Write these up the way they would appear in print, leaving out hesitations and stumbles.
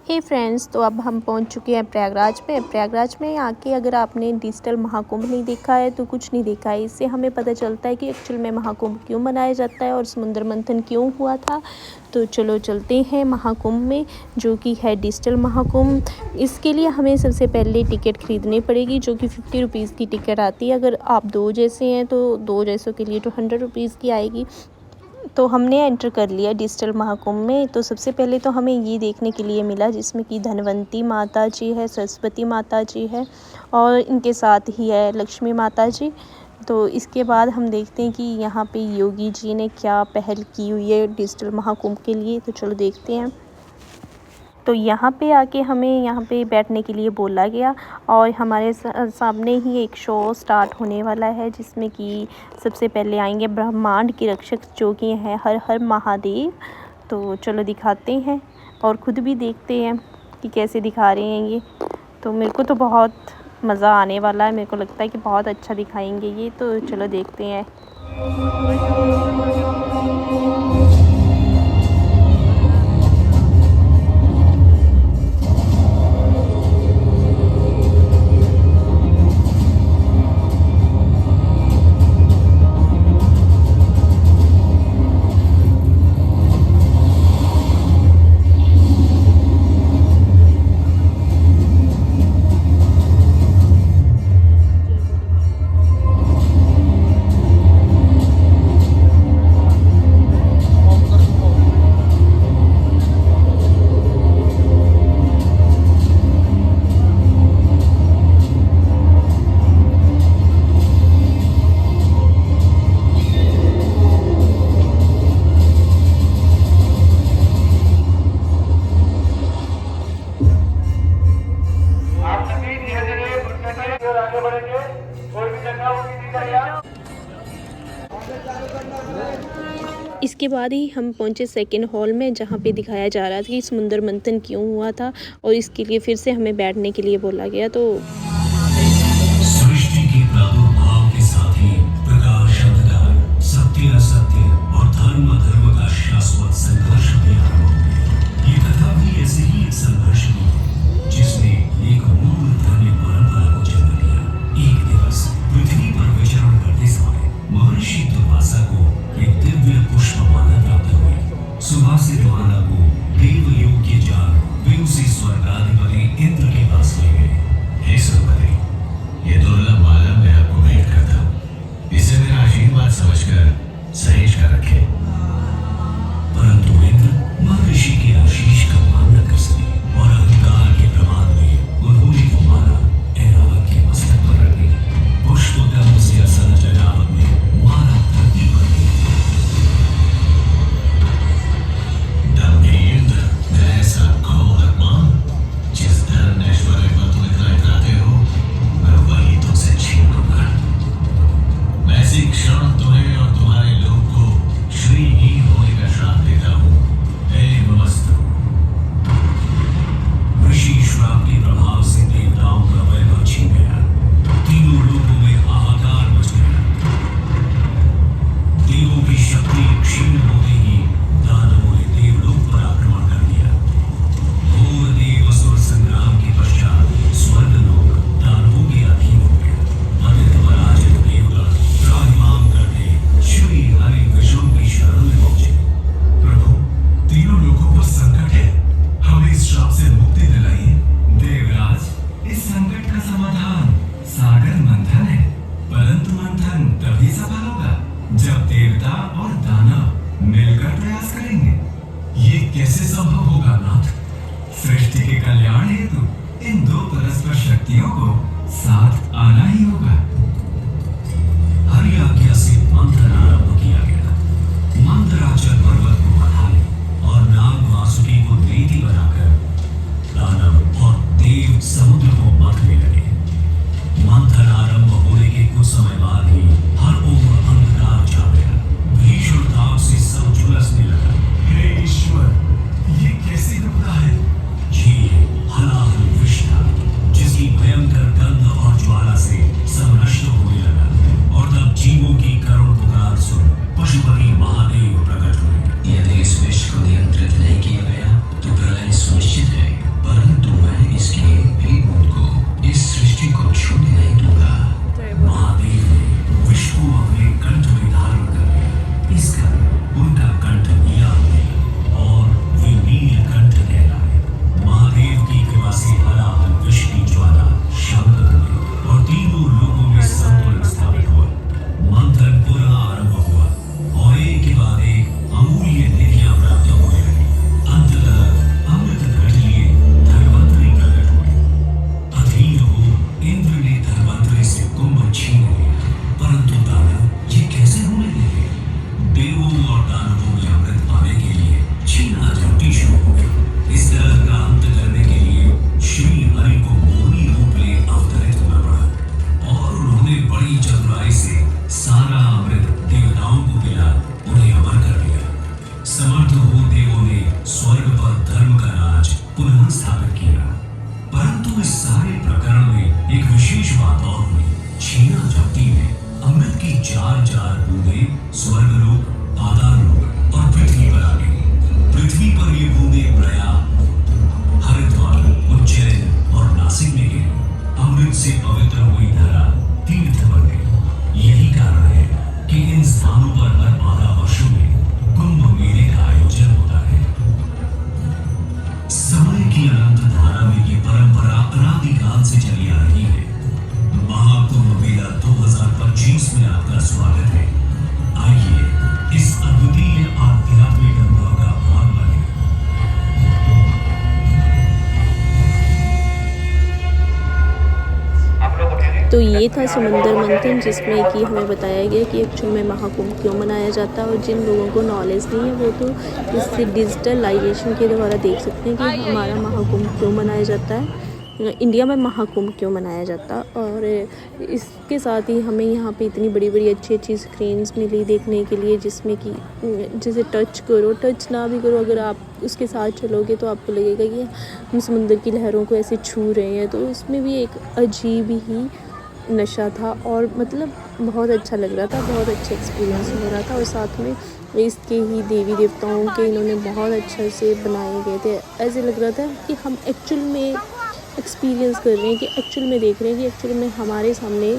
हे friends, तो अब हम पहुंच चुके हैं प्रयागराज में। प्रयागराज में आके अगर आपने डिजिटल महाकुंभ नहीं देखा है तो कुछ नहीं देखा है। इससे हमें पता चलता है कि एक्चुअल में महाकुंभ क्यों मनाया जाता है और समुद्र मंथन क्यों हुआ था। तो चलो चलते हैं महाकुंभ में, जो कि है डिजिटल महाकुंभ। इसके लिए हमें सबसे पहले टिकट खरीदनी पड़ेगी, जो कि 50 रुपीज़ की टिकट आती है। अगर आप 2 जैसे हैं तो 2 जैसों के लिए तो 100 रुपीज़ की आएगी। तो हमने एंटर कर लिया डिजिटल महाकुंभ में। तो सबसे पहले तो हमें ये देखने के लिए मिला, जिसमें कि धनवंती माता जी है, सरस्वती माता जी है और इनके साथ ही है लक्ष्मी माता जी। तो इसके बाद हम देखते हैं कि यहाँ पे योगी जी ने क्या पहल की हुई है डिजिटल महाकुंभ के लिए। तो चलो देखते हैं। तो यहाँ पे आके हमें यहाँ पे बैठने के लिए बोला गया और हमारे सामने ही एक शो स्टार्ट होने वाला है, जिसमें कि सबसे पहले आएंगे ब्रह्मांड के रक्षक, जो कि हैं हर हर महादेव। तो चलो दिखाते हैं और ख़ुद भी देखते हैं कि कैसे दिखा रहे हैं ये। तो मेरे को तो बहुत मज़ा आने वाला है, मेरे को लगता है कि बहुत अच्छा दिखाएंगे ये। तो चलो देखते हैं। इसके बाद ही हम पहुंचे सेकेंड हॉल में, जहां पे दिखाया जा रहा था कि समुद्र मंथन क्यों हुआ था और इसके लिए फिर से हमें बैठने के लिए बोला गया। तो सृष्टि के प्रादुर्भाव के साथ ही प्रकाश अंधकार, सत्य असत्य और धर्म अधर्म का शाश्वत संघर्ष भी आरंभ हो गया। ये कथा भी ऐसे ही एक संघर्ष की है, जिसने एक मूल धर्म परंपरा को जन्म दिया। एक दिवस पृथ्वी पर विचरण करते समय महर्षि दुर्वासा को एक दिव्य पुष्पमाला प्राप्त हुई। सुवासित माला को देवयोग के जान वे उसे स्वर्गाधिपति इंद्र के पास ले गए। हे सुरपति, ये दुर्लभ माला मैं आपको भेंट करता हूँ, इसे मेरा आशीर्वाद समझकर सहेज कर रखें। परंतु इंद्र महर्षि के आशीष का मान न कर सके और अहंकार के प्रमाद में उन्होंने वो माला ऐरावत के मस्तक पर रख दी। पुष्पोद्गम से असहज ऐरावत ने माला धरती पर दी। दम्भी इंद्र, ऐसा घोर अपमान, जिस धन ऐश्वर्य पर तुम इतना इतराते हो, मैं वही तुमसे छीन लूंगा। मैं इसी क्षण तुम्हें और तुम्हारे लोग को श्रीहीन होने का श्राप देता हूँ। एवमस्तु। ऋषि श्राप के प्रभाव से देवताओं का वैभव छिन गया। तीनों लोगों में हाहाकार मच गया। देवों की शक्ति क्षीण होते ही दानवों ने देवलोक पर आक्रमण कर दिया। घोर देव-असुर संग्राम के पश्चात स्वर्गलोक दानवों के अधीन हो गया। अत्यंत पराजित देवगण त्राहिमाम करते श्री हरि विष्णु की शरण में पहुंचे। प्रभु, तीनों लोगों पर संकट है, हमें इस श्राप से मुक्ति दिलाइए। देवराज, इस संकट का समाधान सागर मंथन है, परंतु मंथन तभी सफल होगा जब देवता और दानव मिलकर प्रयास करेंगे। ये कैसे संभव होगा नाथ? सृष्टि के कल्याण हेतु इन दो परस्पर शक्तियों को साथ आना ही होगा। हरि आज्ञा से मंथन आरंभ किया गया। मंथराचल पर्वत को बधाई और नाग वासुकी को नेति बनाकर दानव और देव समुद्र को मथने लगे। मंथन आरंभ होने के कुछ समय बाद ही हर ओर अंधकार छा गया। भीषण ताप से सब झुलसने लगा। हे ईश्वर, ये कैसी विपदा है? ये हलाहल विष्ठा, जिसकी भयंकर गंध और ज्वाला से सब स्थापित किया। परंतु इस सारे प्रकरण में एक विशेष बात और हुई। छीना झपटी में अमृत की 4 बूंदें स्वर्गलोक, पाताललोक और पृथ्वी पर आ गई। पृथ्वी पर ये बूंदें प्रयाग, हरिद्वार, उज्जैन और नासिक में गिरी। अमृत से पवित्र हुई धरा तीर्थ बन गई। यही कारण है कि इन स्थानों पर हर 12 वर्षों में कुंभ मेले का आयोजन होता है। समय की अनंत धारा में ये परंपरा अनादिकाल से चली आ रही है। महाकुंभ मेला 2025 में आपका स्वागत है। आइए इस अद्वितीय आध्यात्मिक अनुभव का भाग बने। तो ये था समुंदर मंथन, जिसमें कि हमें बताया गया कि एक्चुअल में महाकुंभ क्यों मनाया जाता है। और जिन लोगों को नॉलेज नहीं है वो तो इस डिजिटलाइजेशन के द्वारा देख सकते हैं कि हमारा महाकुंभ क्यों मनाया जाता है, इंडिया में महाकुंभ क्यों मनाया जाता है। और इसके साथ ही हमें यहाँ पे इतनी बड़ी बड़ी अच्छी अच्छी स्क्रीन्स मिली देखने के लिए, जिसमें कि जैसे टच करो, टच ना भी करो, अगर आप उसके साथ चलोगे तो आपको लगेगा कि हम समुद्र की लहरों को ऐसे छू रहे हैं। तो उसमें भी एक अजीब ही नशा था और मतलब बहुत अच्छा लग रहा था, बहुत अच्छा एक्सपीरियंस हो रहा था। और साथ में इसके ही देवी देवताओं के इन्होंने बहुत अच्छे से बनाए गए थे। ऐसे लग रहा था कि हम एक्चुअल में एक्सपीरियंस कर रहे हैं, कि एक्चुअल में देख रहे हैं कि एक्चुअल में हमारे सामने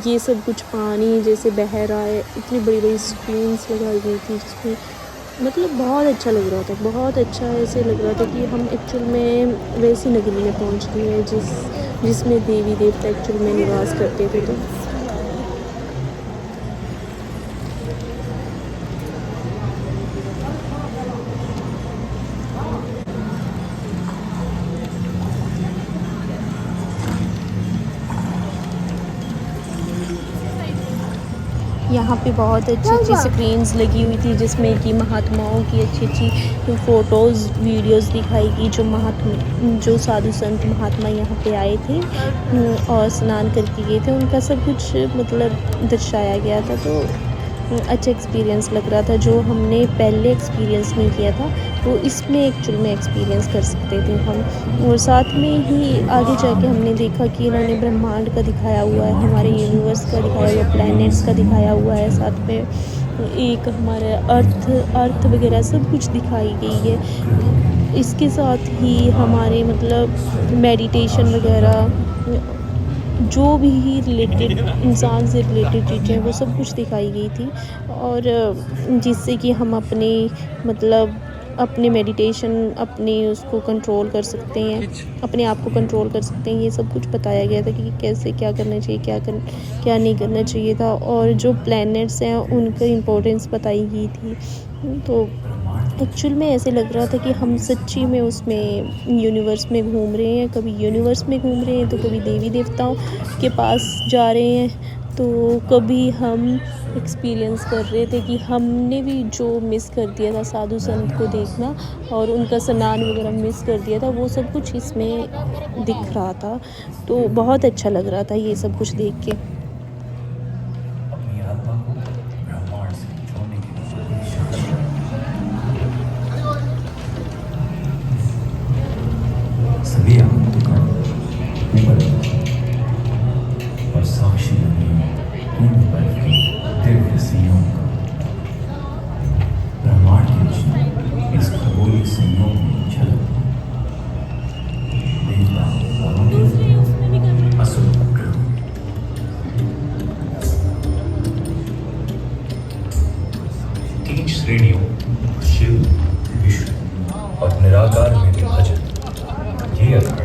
ये सब कुछ पानी जैसे बह रहा है। इतनी बड़ी बड़ी स्क्रीन्स लगाई गई थी जिसमें मतलब बहुत अच्छा लग रहा था, बहुत अच्छा ऐसे लग रहा था कि हम एक्चुअल में वैसी नगरी में पहुंच गए हैं जिसमें देवी देवता एक्चुअल में निवास करते थे। तो यहाँ पे बहुत अच्छी अच्छी स्क्रीन्स लगी हुई थी, जिसमें कि महात्माओं की अच्छी अच्छी फ़ोटोज़ वीडियोज़ दिखाई गई। जो साधु संत महात्मा यहाँ पे आए थे और स्नान करके गए थे, उनका सब कुछ मतलब दर्शाया गया था। तो अच्छा एक्सपीरियंस लग रहा था। जो हमने पहले एक्सपीरियंस नहीं किया था वो इसमें एक्चुअल में एक्सपीरियंस कर सकते थे हम। और साथ में ही आगे जाके हमने देखा कि इन्होंने ब्रह्मांड का दिखाया हुआ है, हमारे यूनिवर्स का दिखाया हुआ है, प्लैनेट्स का दिखाया हुआ है। साथ में एक हमारे अर्थ वगैरह सब कुछ दिखाई गई है। इसके साथ ही हमारे मतलब मेडिटेशन वगैरह जो भी रिलेटेड इंसान से रिलेटेड चीज़ें वो सब कुछ दिखाई गई थी। और जिससे कि हम अपने मतलब अपने मेडिटेशन अपने उसको कंट्रोल कर सकते हैं, अपने आप को कंट्रोल कर सकते हैं। ये सब कुछ बताया गया था कि कैसे क्या करना चाहिए, क्या नहीं करना चाहिए था। और जो प्लैनेट्स हैं उनका इम्पोर्टेंस बताई गई थी। तो एक्चुअल में ऐसे लग रहा था कि हम सच्ची में उसमें यूनिवर्स में घूम रहे हैं, कभी यूनिवर्स में घूम रहे हैं तो कभी देवी देवताओं के पास जा रहे हैं, तो कभी हम एक्सपीरियंस कर रहे थे कि हमने भी जो मिस कर दिया था साधु संत को देखना और उनका स्नान वगैरह मिस कर दिया था, वो सब कुछ इसमें दिख रहा था। तो बहुत अच्छा लग रहा था ये सब कुछ देख के। अपनी आत्मा को ब्रह्मांड से जोड़ने के लिए सभी आत्मा और साक्षी कुंभ बल के दिव्य संयोग का ब्रह्मांड की रचना इस खगोलीय संयोग में झलक देवता और असुर ग्रह 3 श्रेणियों शिव, विष्णु और निराकार में विभाजन, ये अखंड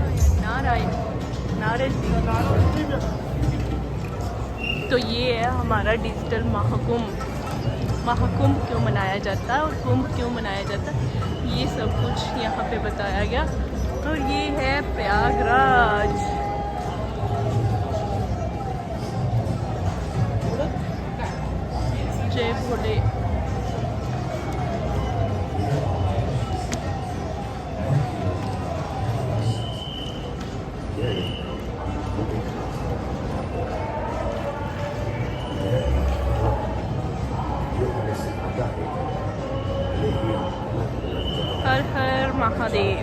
तो ये है हमारा डिजिटल महाकुंभ क्यों मनाया जाता है और कुंभ क्यों मनाया जाता है, ये सब कुछ यहाँ पे बताया गया। तो ये है प्रयागराज। जय भोले। हर हर महादेव।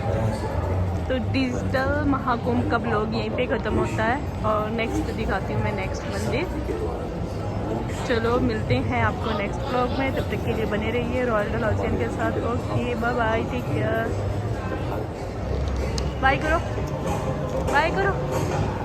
तो डिजिटल महाकुंभ का ब्लॉग यहीं पे ख़त्म होता है और नेक्स्ट दिखाती हूँ मैं नेक्स्ट मंदिर। चलो मिलते हैं आपको नेक्स्ट ब्लॉग में, तब तक के लिए बने रहिए रॉयल डलहौजियन के साथ। Okay bye bye, take care, bye करो, बाय करो।